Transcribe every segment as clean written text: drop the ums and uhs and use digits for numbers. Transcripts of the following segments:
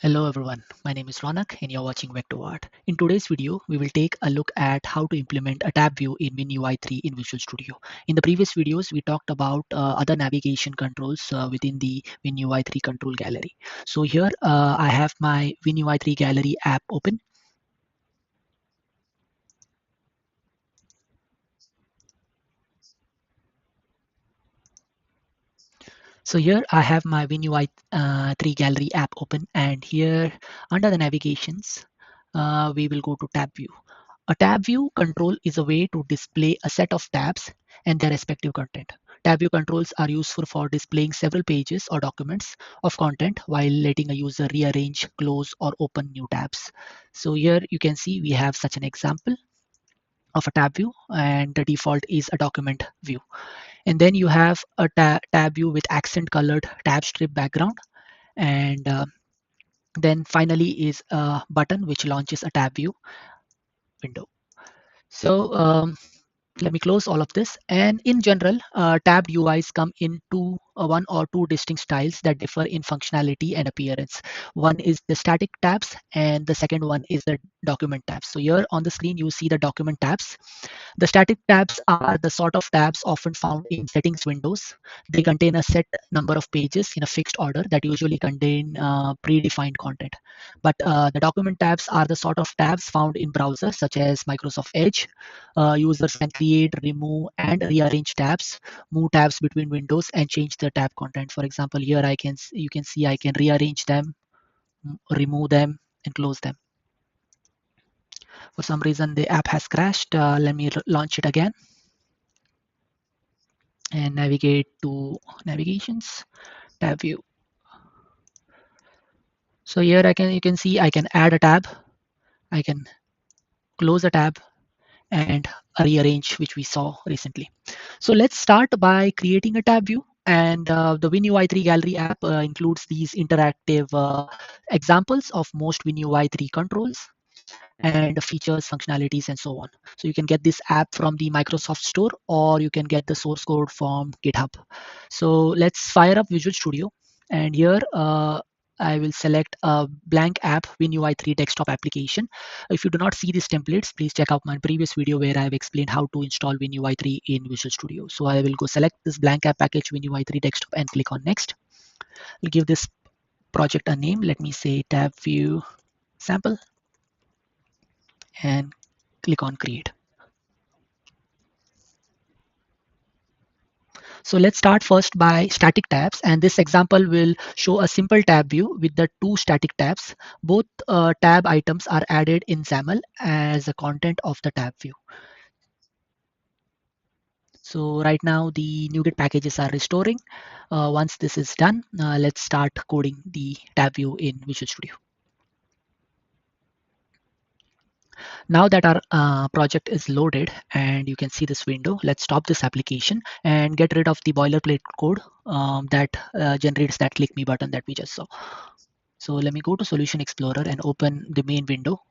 Hello everyone, my name is Ronak and you're watching VectoArt. In today's video, we will take a look at how to implement a tab view in WinUI 3 in Visual Studio. In the previous videos, we talked about other navigation controls within the WinUI 3 control gallery. So here I have my WinUI 3 gallery app open. So here I have my WinUI 3 gallery app open, and here under the navigations, we will go to tab view. A tab view control is a way to display a set of tabs and their respective content. Tab view controls are useful for displaying several pages or documents of content while letting a user rearrange, close, or open new tabs. So here you can see we have such an example of a tab view, and the default is a document view. And then you have a tab view with accent colored tab strip background, and then finally is a button which launches a tab view window. So let me close all of this. And in general, tabbed UIs come in one or two distinct styles that differ in functionality and appearance. One is the static tabs, and the second one is the document tabs. So here on the screen, you see the document tabs. The static tabs are the sort of tabs often found in settings windows. They contain a set number of pages in a fixed order that usually contain predefined content. But the document tabs are the sort of tabs found in browsers such as Microsoft Edge. Users can create, remove, and rearrange tabs, move tabs between windows, and change the tab content. For example, here you can see I can rearrange them, remove them, and close them. For some reason, the app has crashed. Let me launch it again and navigate to navigations, tab view. So here you can see I can add a tab, I can close a tab, and rearrange, which we saw recently. So let's start by creating a tab view. And the WinUI 3 Gallery app includes these interactive examples of most WinUI 3 controls and features, functionalities, and so on. So you can get this app from the Microsoft Store, or you can get the source code from GitHub. So let's fire up Visual Studio. And here I will select a blank app WinUI 3 desktop application. If you do not see these templates, please check out my previous video where I have explained how to install WinUI 3 in Visual Studio. So I will go select this blank app package WinUI 3 desktop and click on next. I'll give this project a name. Let me say tab view sample and click on create. So let's start first by static tabs, and this example will show a simple tab view with the two static tabs. Both tab items are added in XAML as a content of the tab view. So right now the NuGet packages are restoring. Once this is done, let's start coding the tab view in Visual Studio. Now that our project is loaded and you can see this window, let's stop this application and get rid of the boilerplate code that generates that click me button that we just saw. So let me go to Solution Explorer and open the main window.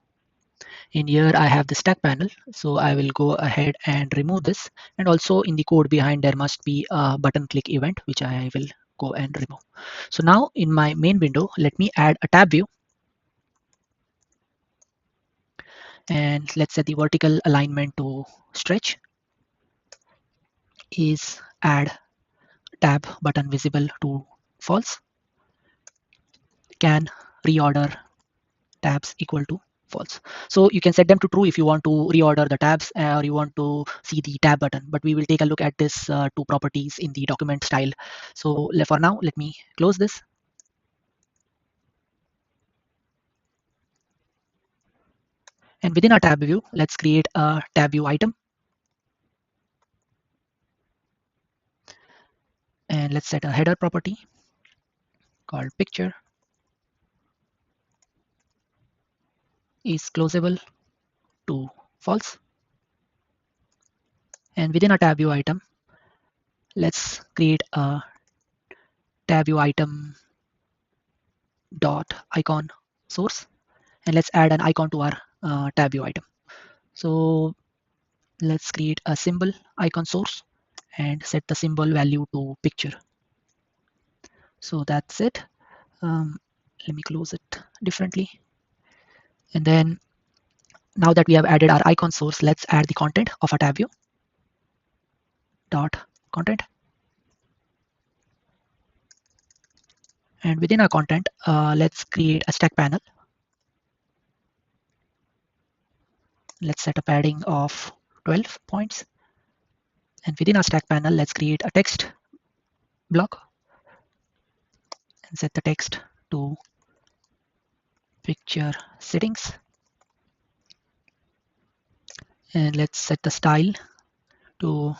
In here, I have the stack panel. So I will go ahead and remove this. And also in the code behind, there must be a button click event, which I will go and remove. So now in my main window, let me add a tab view. And let's set the vertical alignment to stretch. Is add tab button visible to false. Can reorder tabs equal to false. So you can set them to true if you want to reorder the tabs or you want to see the tab button. But we will take a look at this two properties in the document style. So for now, let me close this. And within our tab view, let's create a tab view item. And let's set a header property called picture is closable to false. And within a tab view item, let's create a tab view item dot icon source, and let's add an icon to our tab view item. So let's create a symbol icon source and set the symbol value to picture. So that's it. Let me close it differently. And then now that we have added our icon source, let's add the content of our tab view. Dot content. And within our content, let's create a stack panel. Let's set a padding of 12 points. And within our stack panel, let's create a text block and set the text to picture settings. And let's set the style to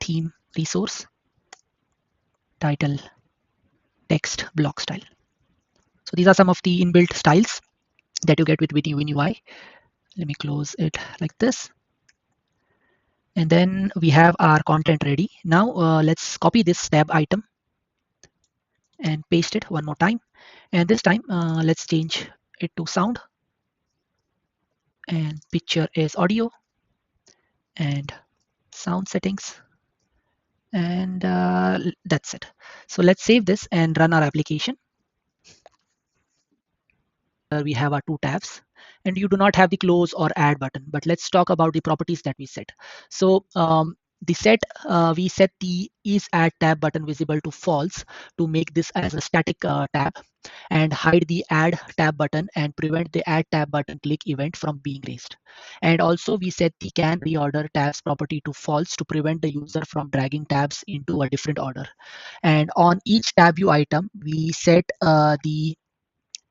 theme resource, title, text, block style. So these are some of the inbuilt styles that you get with WinUI. Let me close it like this. And then we have our content ready. Now let's copy this tab item and paste it one more time. And this time let's change it to sound, and picture is audio, and sound settings, and that's it. So let's save this and run our application. We have our two tabs, and you do not have the close or add button, but let's talk about the properties that we set. So the set we set the is add tab button visible to false to make this as a static tab, and hide the add tab button and prevent the add tab button click event from being raised. And also we set the can reorder tabs property to false to prevent the user from dragging tabs into a different order. And on each tab view item we set the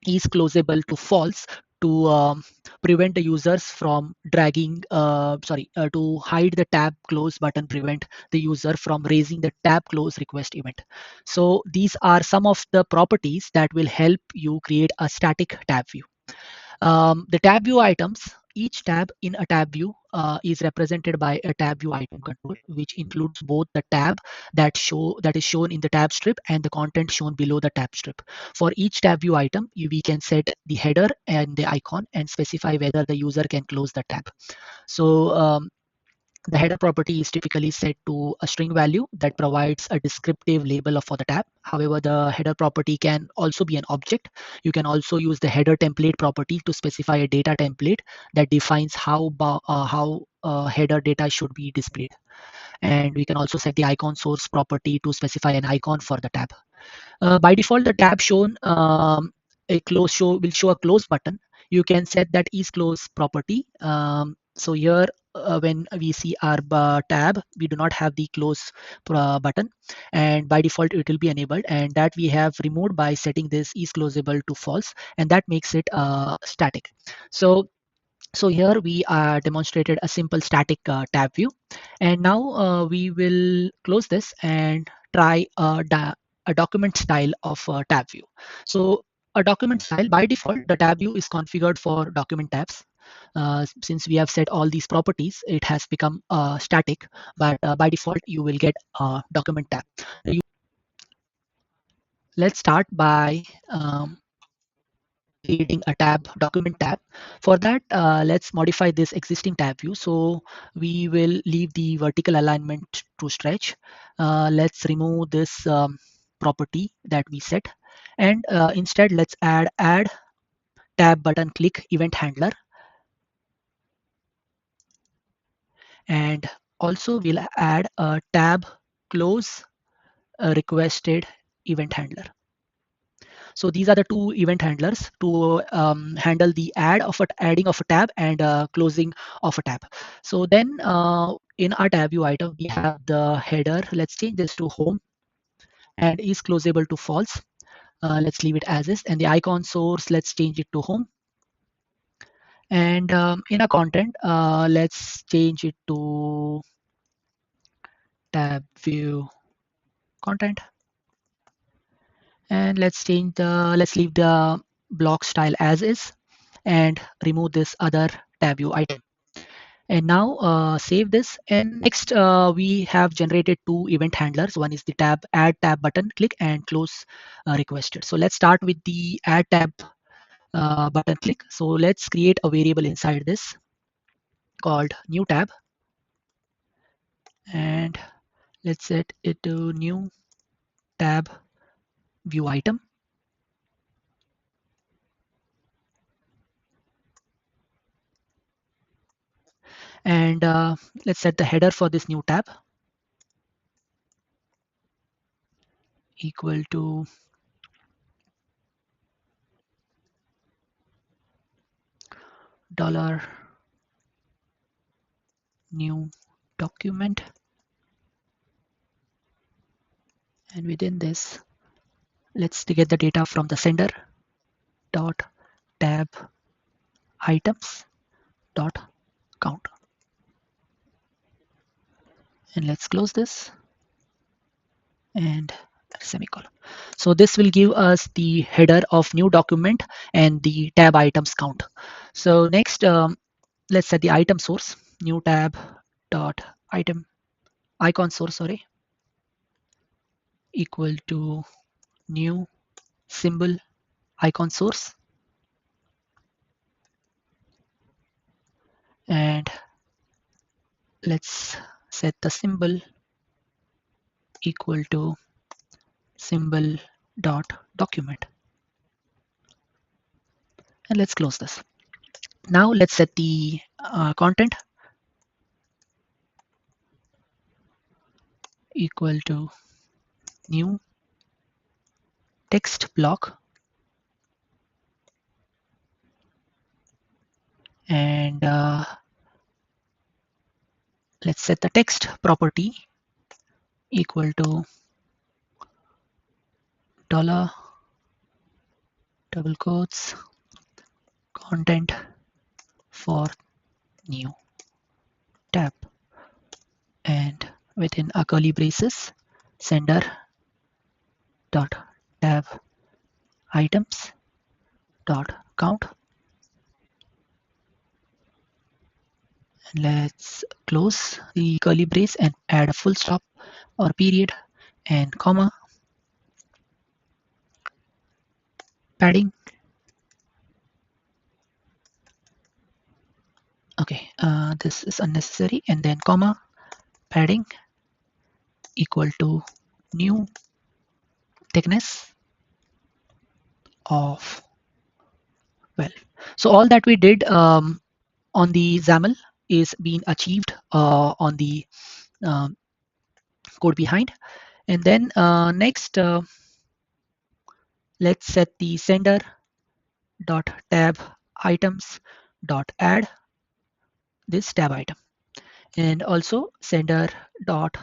is closable to false to prevent the users from dragging to hide the tab close button, prevent the user from raising the tab close request event. So these are some of the properties that will help you create a static tab view. The tab view items, each tab in a tab view is represented by a tab view item control, which includes both the tab that is shown in the tab strip and the content shown below the tab strip. For each tab view item, we can set the header and the icon and specify whether the user can close the tab. So the header property is typically set to a string value that provides a descriptive label for the tab. However, the header property can also be an object. You can also use the header template property to specify a data template that defines how header data should be displayed. And we can also set the icon source property to specify an icon for the tab. By default, the tab shown a close show will show a close button. You can set that is close property. So here, when we see our tab, we do not have the close button, and by default it will be enabled, and that we have removed by setting this is closable to false, and that makes it static. So here we demonstrated a simple static tab view, and now we will close this and try a document style of tab view. So a document style, by default the tab view is configured for document tabs. Since we have set all these properties, it has become static, but by default you will get a document tab. Let's start by creating a document tab. For that, let's modify this existing tab view. So we will leave the vertical alignment to stretch. Let's remove this property that we set, and instead let's add tab button click event handler, and also we'll add a tab close requested event handler. So these are the two event handlers to handle the adding of a tab and closing of a tab. So then in our tab view item, we have the header. Let's change this to home and is closable to false. Let's leave it as is. And the icon source, let's change it to home. And in our content, let's change it to tab view content. And let's leave the block style as is and remove this other tab view item. And now save this. And next we have generated two event handlers. One is the add tab button click and close requested. So let's start with the add tab button click. So let's create a variable inside this called new tab, and let's set it to new tab view item. And let's set the header for this new tab equal to dollar new document, and within this let's get the data from the sender dot tab items dot count, and let's close this and semicolon. So this will give us the header of new document and the tab items count. So next, let's set the item source new tab dot item icon source, sorry, equal to new symbol icon source, and let's set the symbol equal to symbol dot document, and let's close this. Now let's set the content equal to new text block, and let's set the text property equal to dollar double quotes content for new tab, and within a curly braces sender dot tab items dot count, and let's close the curly brace and add a full stop or period and comma, padding. Okay, this is unnecessary, and then comma, padding equal to new thickness of 12. So all that we did on the XAML is being achieved on the um, code behind. And then next, let's set the sender dot tab items dot add this tab item, and also sender dot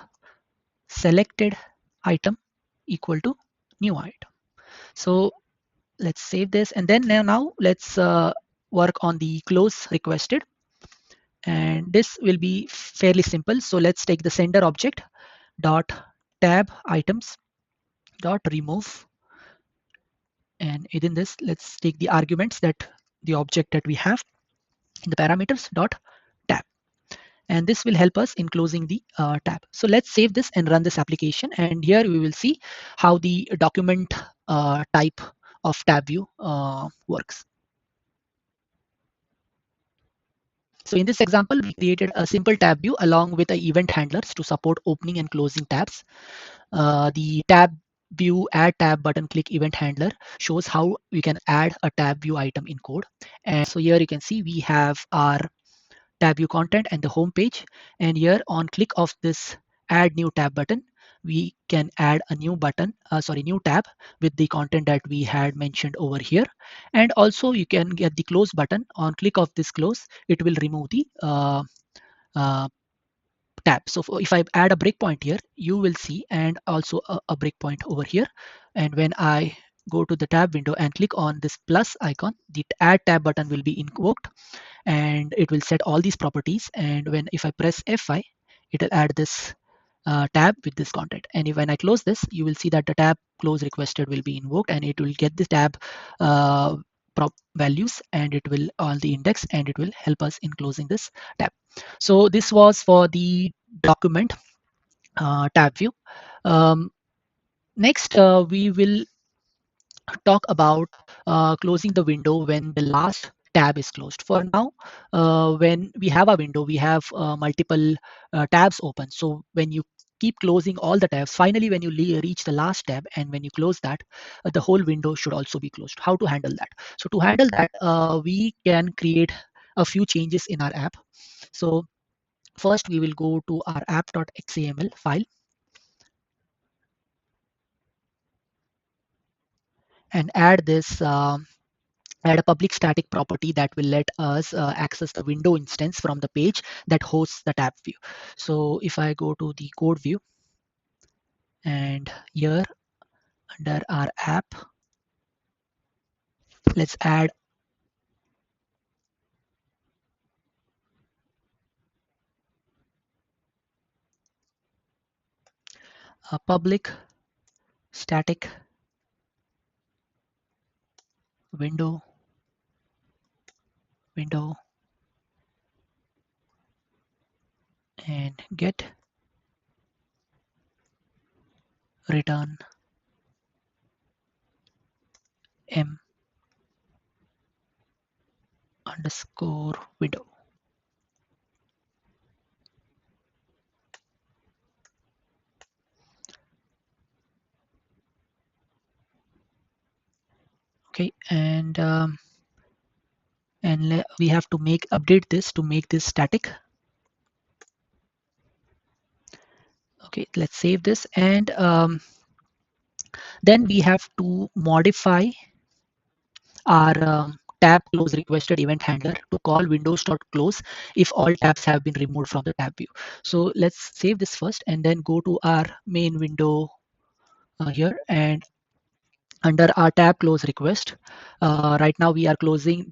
selected item equal to new item. So let's save this, and then now let's work on the close requested, and this will be fairly simple. So let's take the sender object dot tab items dot remove, and within this let's take the arguments that the object that we have in the parameters dot tab, and this will help us in closing the tab. So let's save this and run this application, and here we will see how the document type of tab view works. So in this example, we created a simple tab view along with the event handlers to support opening and closing tabs. The tab view add tab button click event handler shows how we can add a tab view item in code. And so here you can see we have our tab view content and the home page. And here on click of this add new tab button, we can add a new button, new tab with the content that we had mentioned over here. And also you can get the close button. On click of this close, it will remove the uh, tab. So if I add a breakpoint here, you will see, and also a breakpoint over here. And when I go to the tab window and click on this plus icon, the add tab button will be invoked, and it will set all these properties. And when if I press F5, it will add this tab with this content. And when I close this, you will see that the tab close requested will be invoked, and it will get the tab prop values, and it will all the index, and it will help us in closing this tab. So this was for the document tab view. Next, we will talk about closing the window when the last tab is closed. For now, when we have a window, we have multiple tabs open. So when you keep closing all the tabs, finally when you reach the last tab and when you close that, the whole window should also be closed. How to handle that? So to handle that, we can create a few changes in our app. So First, we will go to our app.xaml file and add this. Add a public static property that will let us access the window instance from the page that hosts the tab view. So if I go to the code view, and here under our app, let's add a public static window and get return m underscore window. Okay, and we have to update this to make this static. Okay, let's save this, and then we have to modify our tab close requested event handler to call windows.close if all tabs have been removed from the tab view. So let's save this first and then go to our main window here, and under our tab close request, right now we are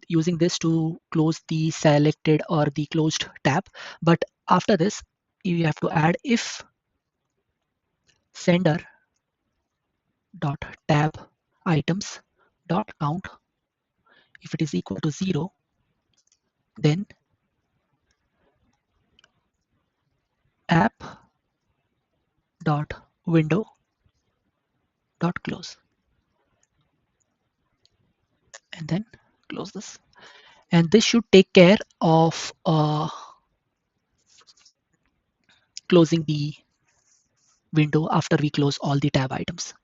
using this to close the selected or the closed tab. But after this, you have to add if sender dot tab items dot count. If it is equal to 0, then app dot window dot close, and then close this. And this should take care of closing the window after we close all the tab items.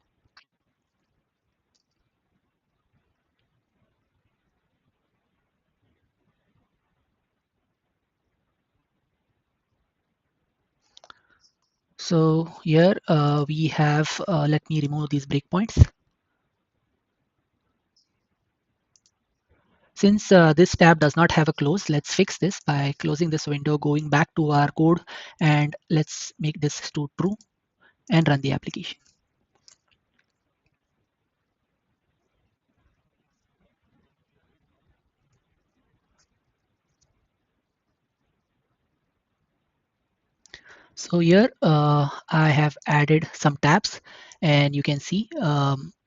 So here we have, let me remove these breakpoints. Since this tab does not have a close, let's fix this by closing this window, going back to our code, and let's make this to true and run the application. So here I have added some tabs, and you can see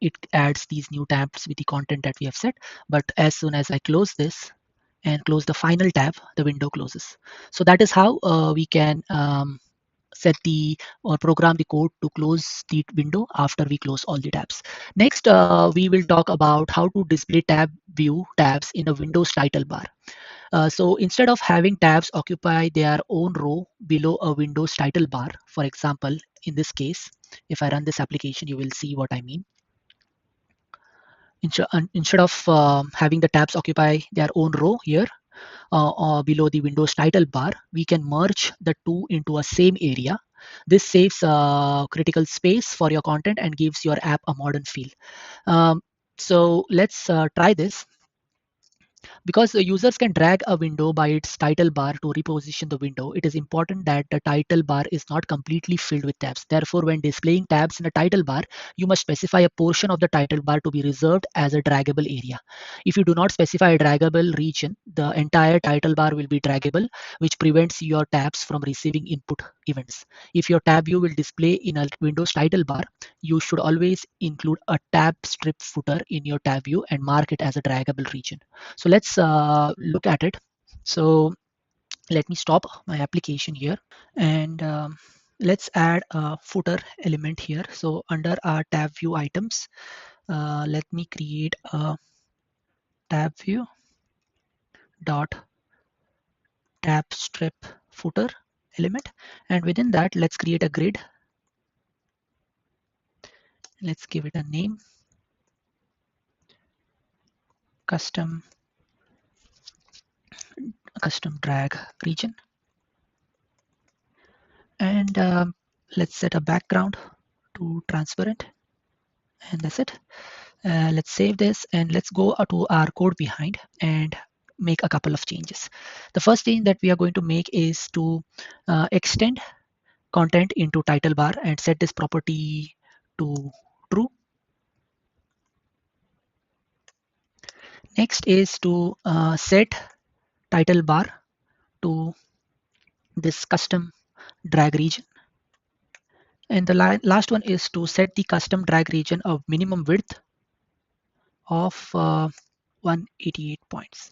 it adds these new tabs with the content that we have set. But as soon as I close this and close the final tab, the window closes. So that is how we can set the or program the code to close the window after we close all the tabs. Next, we will talk about how to display tab view tabs in a Windows title bar. So instead of having tabs occupy their own row below a Windows title bar, for example, in this case, if I run this application, you will see what I mean. Instead of having the tabs occupy their own row here below the Windows title bar, we can merge the two into a same area. This saves critical space for your content and gives your app a modern feel. So let's try this. Because the users can drag a window by its title bar to reposition the window, it is important that the title bar is not completely filled with tabs. Therefore, when displaying tabs in a title bar, you must specify a portion of the title bar to be reserved as a draggable area. If you do not specify a draggable region, the entire title bar will be draggable, which prevents your tabs from receiving input events. If your tab view will display in a Windows title bar, you should always include a tab strip footer in your tab view and mark it as a draggable region. So let's look at it. So let me stop my application here, and let's add a footer element here. So under our tab view items, let me create a tab view dot tab strip footer element, and within that, let's create a grid. Let's give it a name, custom custom drag region. And let's set a background to transparent, and that's it. Let's save this and let's go to our code behind and make a couple of changes. The first thing that we are going to make is to extend content into title bar and set this property to true. Next is to set title bar to this custom drag region. And the last one is to set the custom drag region of minimum width of 188 points.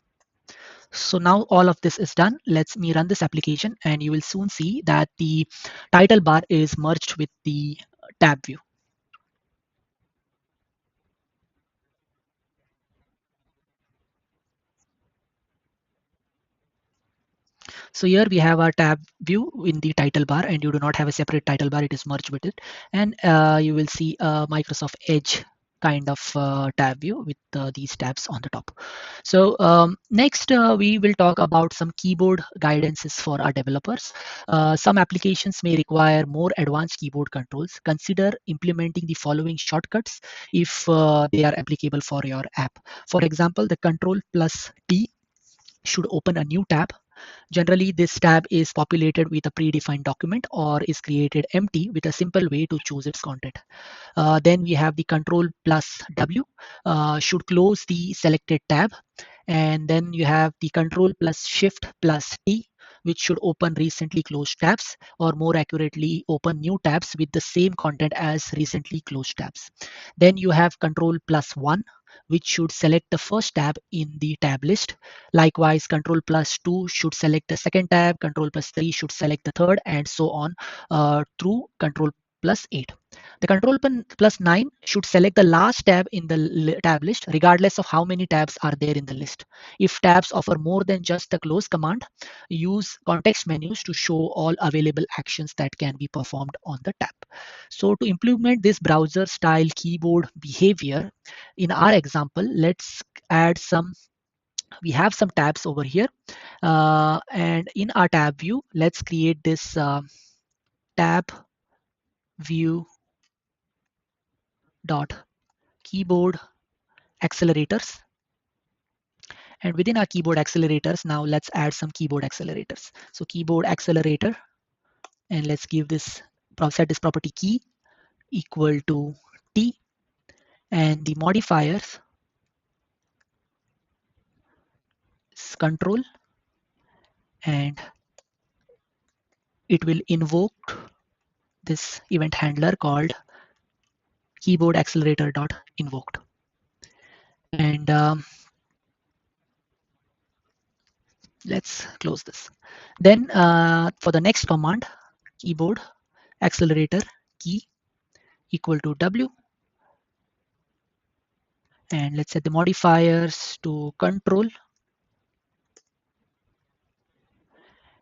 So now all of this is done. Let's me run this application and you will soon see that the title bar is merged with the tab view. So here we have our tab view in the title bar, and you do not have a separate title bar, it is merged with it. And you will see a Microsoft Edge kind of tab view with these tabs on the top. So next we will talk about some keyboard guidances for our developers. Some applications may require more advanced keyboard controls. Consider implementing the following shortcuts if they are applicable for your app. For example, the Control plus T should open a new tab. Generally, this tab is populated with a predefined document or is created empty with a simple way to choose its content. Then we have the Control plus W should close the selected tab. And then you have the Control plus Shift plus T, which should open recently closed tabs, or more accurately open new tabs with the same content as recently closed tabs. Then you have Control plus 1, which should select the first tab in the tab list. Likewise, Control plus 2 should select the second tab, Control plus 3 should select the third, and so on through Control plus 8. The Control plus 9 should select the last tab in the tab list, regardless of how many tabs are there in the list. If tabs offer more than just the close command, use context menus to show all available actions that can be performed on the tab. So to implement this browser style keyboard behavior, in our example, let's add some, we have some tabs over here. And in our tab view, let's create this tab view dot keyboard accelerators. And within our keyboard accelerators, now let's add some keyboard accelerators. So keyboard accelerator, and let's give this, set this property key equal to T, and the modifiers is control, and it will invoke this event handler called keyboard accelerator dot invoked. And let's close this. Then for the next command, keyboard accelerator key equal to W, and let's set the modifiers to control,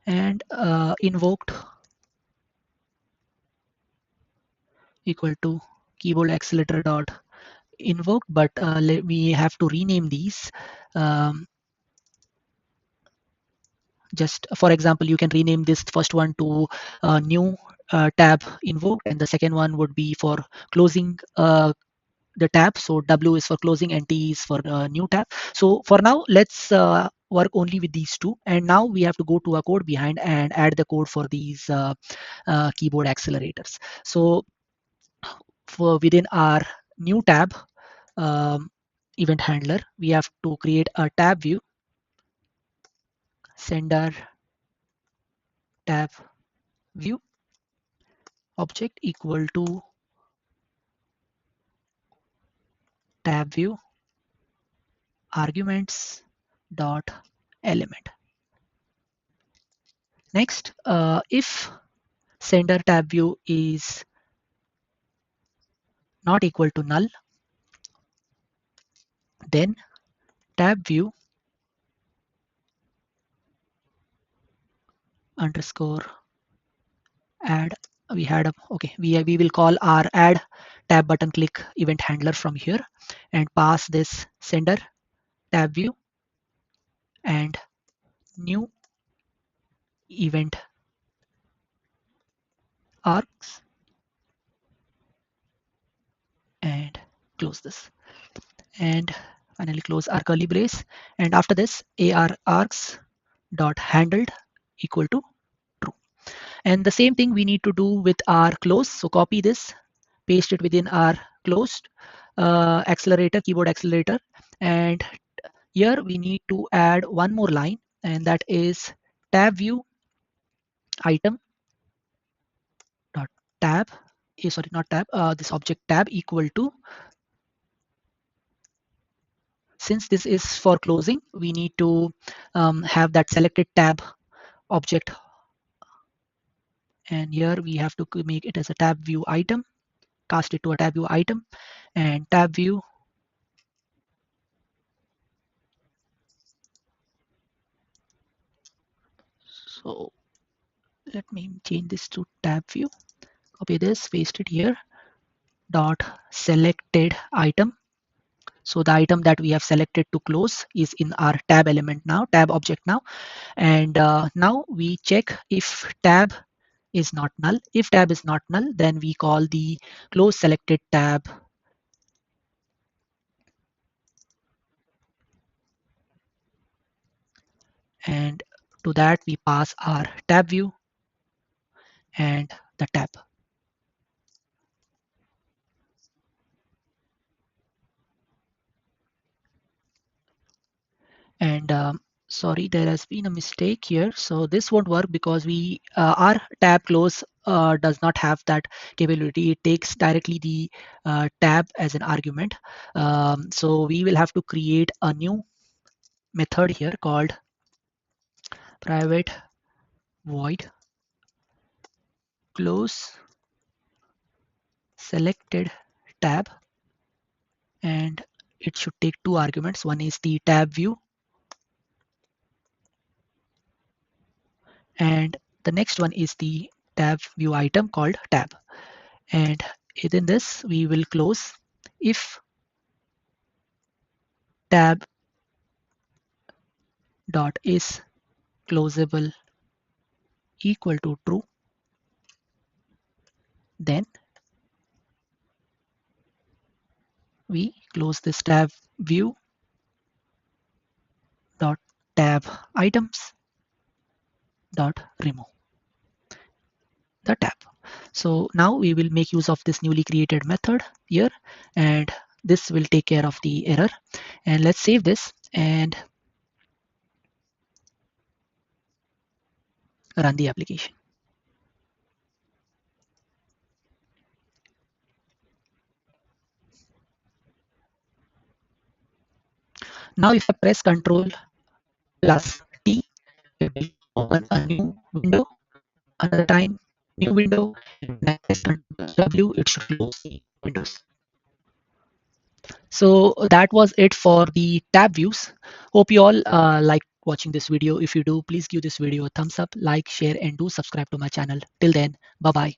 and invoked equal to keyboard accelerator dot invoked, but we have to rename these. Just for example, you can rename this first one to new tab invoked, and the second one would be for closing the tab. So W is for closing and T is for new tab. So for now, let's work only with these two. And now we have to go to our code behind and add the code for these keyboard accelerators. So for within our new tab um, event handler, we have to create a tab view, sender tab view object equal to tab view arguments dot element. Next, if sender tab view is not equal to null, then tab view underscore add, we had a, okay, we will call our add tab button click event handler from here and pass this sender tab view and new event arcs and close this. And finally close our curly brace. And after this, AR arcs dot handled equal to true. And the same thing we need to do with our close. So copy this, paste it within our closed accelerator, keyboard accelerator. And here we need to add one more line, and that is tab view item dot tab. Sorry, not tab. This object tab equal to, since this is for closing, we need to have that selected tab object, and here we have to make it as a tab view item, cast it to a tab view item, and tab view. So let me change this to tab view. Copy this, paste it here. Dot selected item. So the item that we have selected to close is in our tab element now, tab object now. And now we check if tab is not null. If tab is not null, then we call the close selected tab. And to that we pass our tab view and the tab. And sorry, there has been a mistake here. So this won't work because we our tab close does not have that capability. It takes directly the tab as an argument. So we will have to create a new method here called private void close selected tab, and it should take two arguments. One is the tab view, and the next one is the tab view item called tab. And within this we will close if tab dot is closable equal to true, then we close this tab view dot tab items dot remove the tab. So now we will make use of this newly created method here, and this will take care of the error. And let's save this and run the application. Now if I press Ctrl plus T, it will open a new window. Another time, new window. When I press Ctrl plus W, it should close the windows. So that was it for the tab views. Hope you all liked watching this video. If you do, please give this video a thumbs up, like, share, and do subscribe to my channel. Till then, bye bye.